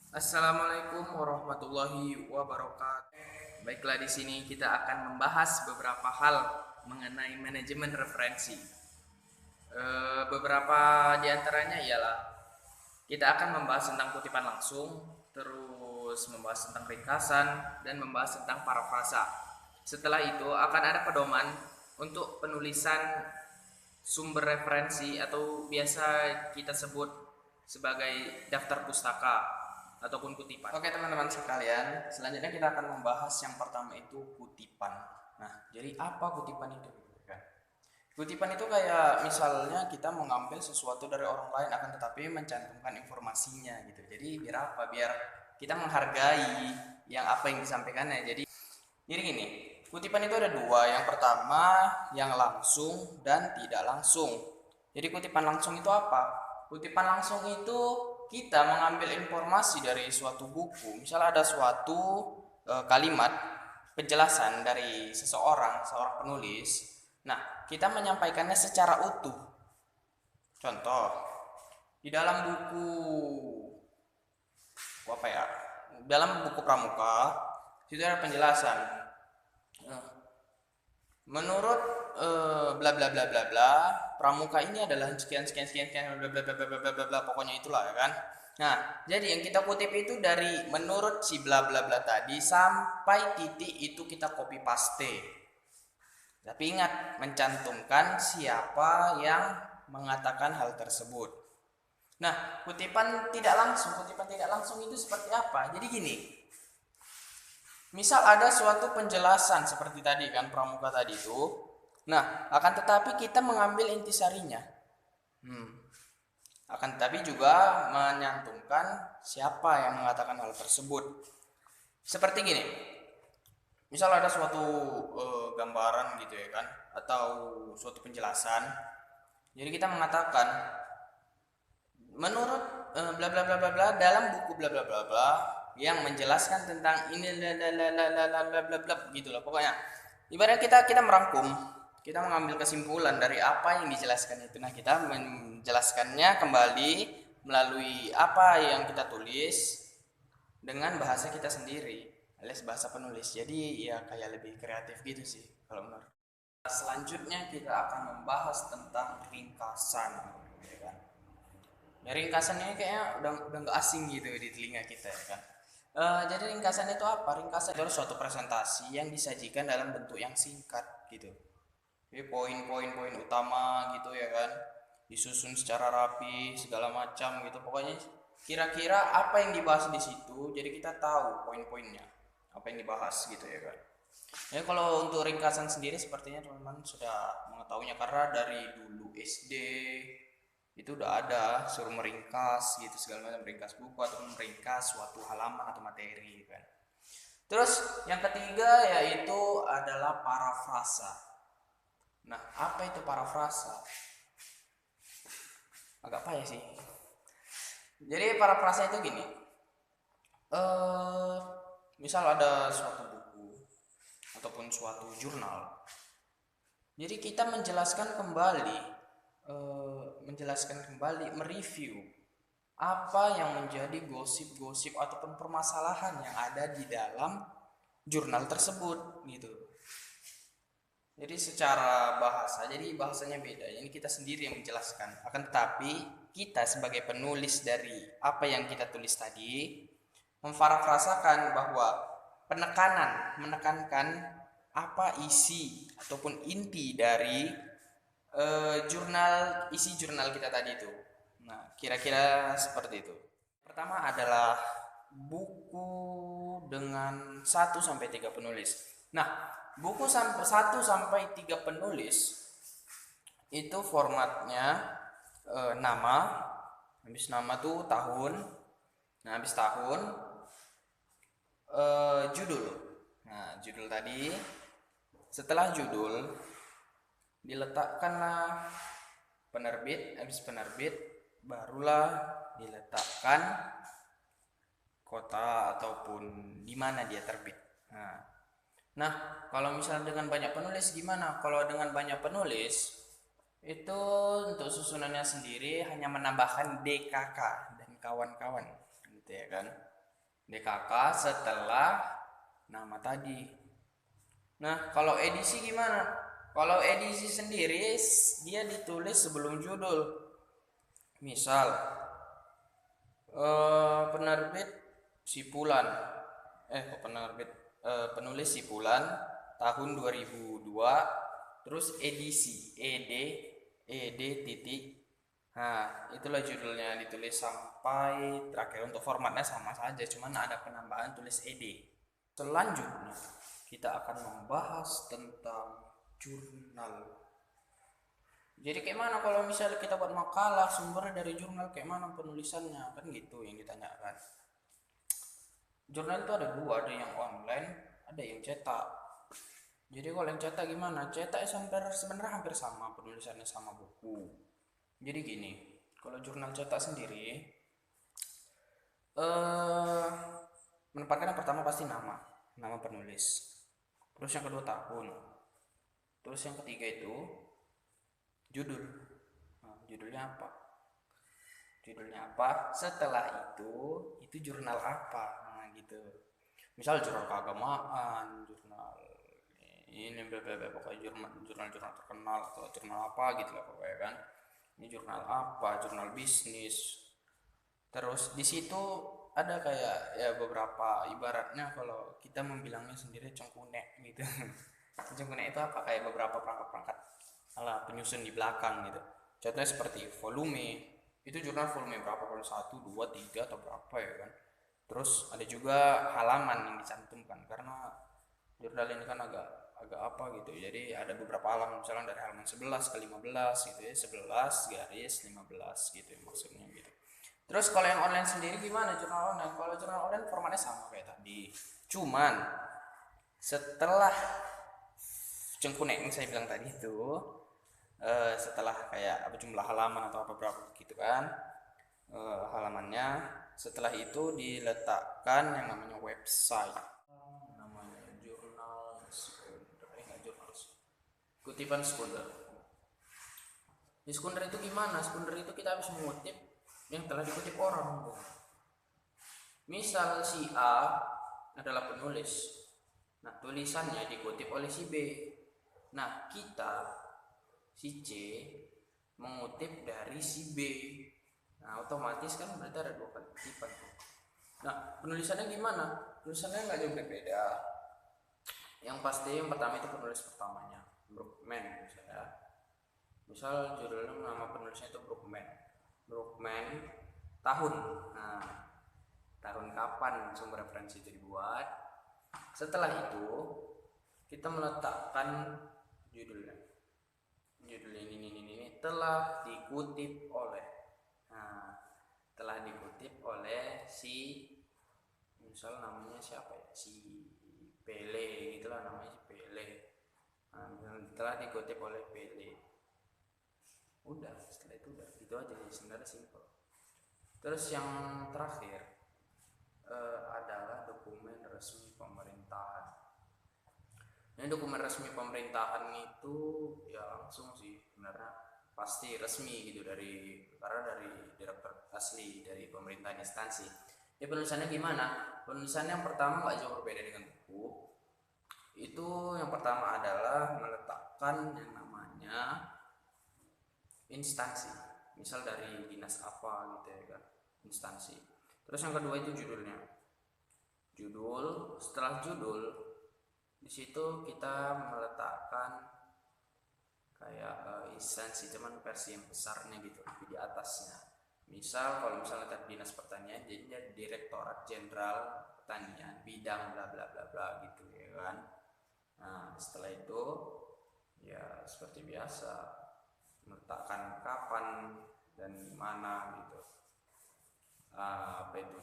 Assalamualaikum warahmatullahi wabarakatuh. Baiklah, di sini kita akan membahas beberapa hal mengenai manajemen referensi. Beberapa di antaranya ialah kita akan membahas tentang kutipan langsung, terus membahas tentang ringkasan, dan membahas tentang parafrasa. Setelah itu akan ada pedoman untuk penulisan sumber referensi atau biasa kita sebut sebagai daftar pustaka ataupun kutipan. Oke teman-teman sekalian, selanjutnya kita akan membahas yang pertama itu kutipan. Nah, jadi apa kutipan itu? Kutipan itu kayak misalnya kita mengambil sesuatu dari orang lain akan tetapi mencantumkan informasinya gitu. Jadi biar apa? Biar kita menghargai yang apa yang disampaikannya. Jadi gini, kutipan itu ada dua. Yang pertama yang langsung dan tidak langsung. Jadi kutipan langsung itu apa? Kutipan langsung itu kita mengambil informasi dari suatu buku. Misalnya ada suatu kalimat penjelasan dari seorang penulis. Nah, kita menyampaikannya secara utuh. Contoh, di dalam buku apa ya? Dalam buku Pramuka, itu ada penjelasan. Menurut bla bla bla bla bla, Pramuka ini adalah sekian sekian sekian sekian bla bla bla bla bla bla bla, pokoknya itulah ya kan. Nah, jadi yang kita kutip itu dari menurut si bla bla bla tadi sampai titik itu kita copy paste. Tapi ingat mencantumkan siapa yang mengatakan hal tersebut. Nah, kutipan tidak langsung itu seperti apa? Jadi gini, misal ada suatu penjelasan seperti tadi kan Pramuka tadi itu. Nah, akan tetapi kita mengambil intisarinya. Akan tetapi juga menyantumkan siapa yang mengatakan hal tersebut. Seperti gini. Misal ada suatu gambaran gitu ya kan atau suatu penjelasan. Jadi kita mengatakan menurut bla bla bla bla bla dalam buku bla bla bla bla yang menjelaskan tentang ini bla bla bla bla bla bla gitu loh pokoknya. Ibaratnya kita merangkum, kita mengambil kesimpulan dari apa yang dijelaskan itu. Nah, kita menjelaskannya kembali melalui apa yang kita tulis dengan bahasa kita sendiri, alias bahasa penulis. Jadi ya kayak lebih kreatif gitu sih kalau menurut. Selanjutnya kita akan membahas tentang ringkasan. Ya kan? Ya, ringkasan ini kayaknya udah nggak asing gitu di telinga kita ya kan. Jadi ringkasan itu apa? Ringkasan itu suatu presentasi yang disajikan dalam bentuk yang singkat gitu. Jadi poin-poin utama gitu ya kan, disusun secara rapi segala macam gitu. Pokoknya kira-kira apa yang dibahas di situ, jadi kita tahu poin-poinnya apa yang dibahas gitu ya kan. Ya kalau untuk ringkasan sendiri sepertinya teman-teman sudah mengetahuinya karena dari dulu SD itu udah ada suruh meringkas gitu segala macam, meringkas buku atau meringkas suatu halaman atau materi kan. Terus yang ketiga yaitu adalah parafrasa. Nah, apa itu parafrasa? Agak payah sih. Jadi parafrasa itu gini. Eh, misal ada suatu buku ataupun suatu jurnal. Jadi kita menjelaskan kembali, mereview apa yang menjadi gosip-gosip ataupun permasalahan yang ada di dalam jurnal tersebut gitu. Jadi secara bahasa, jadi bahasanya beda. Ini kita sendiri yang menjelaskan. Akan tetapi kita sebagai penulis dari apa yang kita tulis tadi memparafrasakan bahwa menekankan apa isi ataupun inti dari isi jurnal kita tadi itu. Nah, kira-kira seperti itu. Pertama adalah buku dengan 1 sampai 3 penulis. Nah, buku 1 sampai 3 penulis itu formatnya nama, habis nama tuh tahun, nah habis tahun judul. Nah, judul tadi, setelah judul diletakkanlah penerbit, habis penerbit barulah diletakkan kota ataupun di mana dia terbit. Nah, kalau misalnya dengan banyak penulis gimana? Kalau dengan banyak penulis itu untuk susunannya sendiri hanya menambahkan DKK dan kawan-kawan gitu ya kan. DKK setelah nama tadi. Nah, kalau edisi gimana? Kalau edisi sendiri dia ditulis sebelum judul. Misal penerbit Sipulan. Penulis Sipulan tahun 2002, terus edisi ed titik. Nah, itulah judulnya ditulis sampai terakhir. Untuk formatnya sama saja, cuman ada penambahan tulis ed. Selanjutnya kita akan membahas tentang jurnal. Jadi kayak mana kalau misalnya kita buat makalah, sumbernya dari jurnal, kayak mana penulisannya, kan gitu yang ditanyakan. Jurnal itu ada dua, ada yang online, ada yang cetak. Jadi kalau yang cetak gimana? Cetak sebenarnya hampir sama, penulisannya sama buku. Jadi gini, kalau jurnal cetak sendiri, menempatkan yang pertama pasti nama penulis. Terus yang kedua tahun. Terus yang ketiga itu judul. Nah, judulnya apa? Setelah itu jurnal apa? Nah, gitu. Misal jurnal keagamaan, jurnal ini pokoknya jurnal terkenal atau jurnal apa gitu lah pokoknya kan. Ini jurnal apa? Jurnal bisnis. Terus di situ ada kayak ya beberapa, ibaratnya kalau kita membilangnya sendiri cengkunek gitu. Cengkunek itu apa? Kayak beberapa perangkat-perangkat penyusun di belakang gitu. Contohnya seperti volume, itu jurnal volume berapa, volume 1, 2, 3 atau berapa ya kan. Terus ada juga halaman yang dicantumkan, karena jurnal ini kan agak apa gitu. Jadi ada beberapa halaman, misalnya dari halaman 11 ke 15 gitu ya, 11 garis 15 gitu ya maksudnya gitu. Terus kalau yang online sendiri gimana jurnal online? Kalau jurnal online formatnya sama kayak tadi. Cuman setelah cengkunek yang saya bilang tadi itu, setelah kayak apa jumlah halaman atau apa berapa gitu kan, halamannya, setelah itu diletakkan yang namanya website, namanya jurnal kutipan sekunder. Di sekunder itu gimana? Sekunder itu kita harus mengutip yang telah dikutip orang. Misal si A adalah penulis, nah tulisannya dikutip oleh si B. Nah kita si C mengutip dari si B. Nah otomatis kan berarti ada dua kali kutipan. Nah penulisannya gimana? Tulisannya nggak jauh berbeda. Yang pasti yang pertama itu penulis pertamanya, Brookman misalnya. Misal judulnya, nama penulisnya itu Brookman tahun. Nah tahun kapan sumber referensi itu dibuat. Setelah itu kita meletakkan judulnya. Judul ini telah dikutip oleh. Nah, telah dikutip oleh si, misal namanya siapa ya? Si Pele, gitulah namanya si Pele. Nah, telah dikutip oleh Pele. Udah, setelah itu udah. Itu aja sih, sebenarnya simpel. Terus yang terakhir adalah dokumen resmi pemerintahan. Ini dokumen resmi pemerintahan itu ya langsung sih sebenarnya pasti resmi gitu, karena dari direktur asli dari pemerintahan instansi. Ya penulisannya gimana? Penulisannya yang pertama nggak jauh berbeda dengan buku. Itu yang pertama adalah meletakkan yang namanya instansi. Misal dari dinas apa gitu ya kan, instansi. Terus yang kedua itu judulnya. Judul, setelah judul di situ kita meletakkan kayak instansi, cuman versi yang besarnya gitu di atasnya. Misal kalau misalnya tadi dinas pertanian, jadinya Direktorat Jenderal Pertanian bidang bla bla bla bla gitu ya kan. Nah setelah itu ya seperti biasa meletakkan kapan dan mana gitu, apa itu